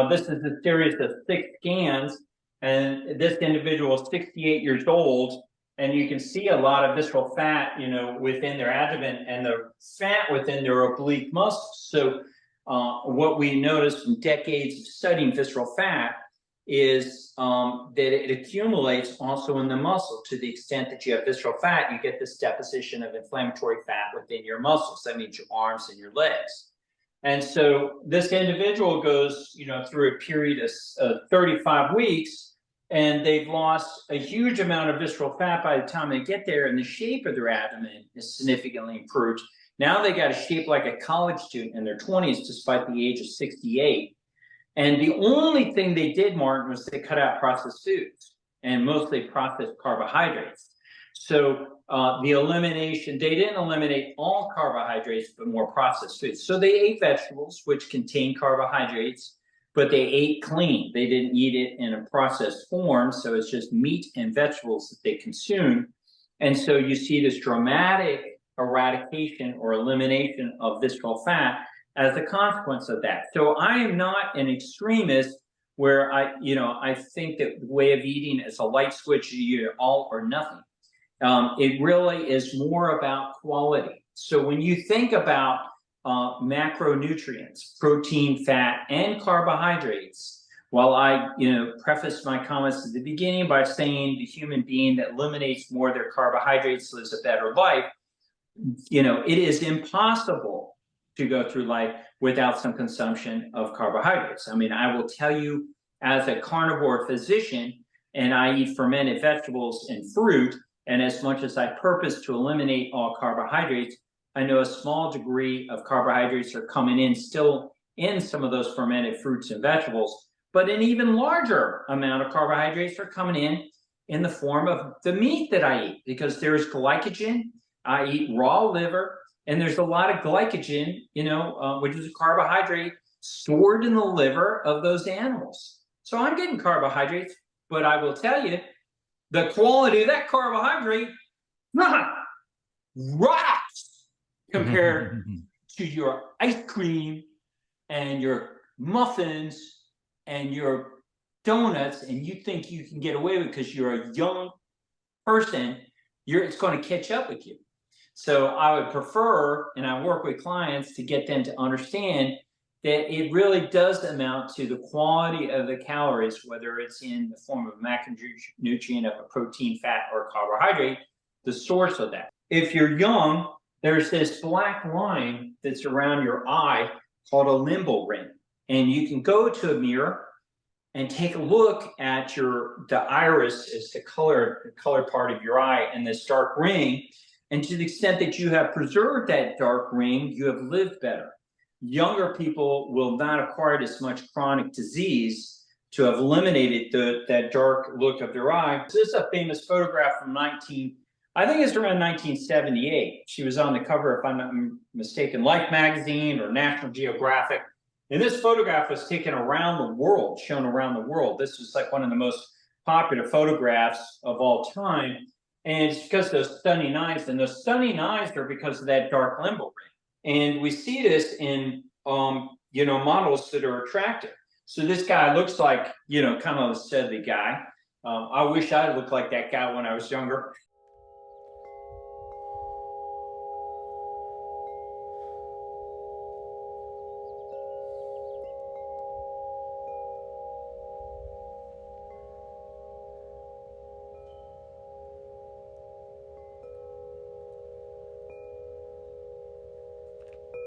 This is a series of 6 scans, and this individual is 68 years old, and you can see a lot of visceral fat, within their abdomen and the fat within their oblique muscles. So what we noticed from decades of studying visceral fat is that it accumulates also in the muscle. To the extent that you have visceral fat, you get this deposition of inflammatory fat within your muscles. That means your arms and your legs. And so this individual goes, through a period of 35 weeks, and they've lost a huge amount of visceral fat by the time they get there, and the shape of their abdomen is significantly improved. Now they got a shape like a college student in their 20s, despite the age of 68. And the only thing they did, Martin, was they cut out processed foods and mostly processed carbohydrates. So the elimination, they didn't eliminate all carbohydrates, but more processed foods. So they ate vegetables, which contain carbohydrates, but they ate clean. They didn't eat it in a processed form. So it's just meat and vegetables that they consume. And so you see this dramatic eradication or elimination of visceral fat as a consequence of that. So I am not an extremist where I think that the way of eating is a light switch, you all or nothing. It really is more about quality. So when you think about macronutrients, protein, fat, and carbohydrates, while I preface my comments at the beginning by saying the human being that eliminates more of their carbohydrates lives a better life, it is impossible to go through life without some consumption of carbohydrates. I mean, I will tell you, as a carnivore physician, and I eat fermented vegetables and fruit, and as much as I purpose to eliminate all carbohydrates, I know a small degree of carbohydrates are coming in still in some of those fermented fruits and vegetables, but an even larger amount of carbohydrates are coming in the form of the meat that I eat, because there's glycogen. I eat raw liver, and there's a lot of glycogen, which is a carbohydrate stored in the liver of those animals. So I'm getting carbohydrates, but I will tell you, the quality of that carbohydrate rocks compared to your ice cream and your muffins and your donuts, and you think you can get away with it because you're a young person, it's going to catch up with you. So I would prefer, and I work with clients to get them to understand that it really does amount to the quality of the calories, whether it's in the form of a macronutrient of a protein, fat, or carbohydrate, the source of that. If you're young, there's this black line that's around your eye called a limbal ring. And you can go to a mirror and take a look at the iris is the color part of your eye, and this dark ring. And to the extent that you have preserved that dark ring, you have lived better. Younger people will not acquire as much chronic disease to have eliminated that dark look of their eye. This is a famous photograph from I think it's around 1978. She was on the cover, if I'm not mistaken, Life magazine or National Geographic. And this photograph was taken around the world, shown around the world. This was like one of the most popular photographs of all time. And it's because of those stunning eyes, and those stunning eyes are because of that dark limbal ring. And we see this in, models that are attractive. So this guy looks like, kind of a steady guy. I wish I looked like that guy when I was younger.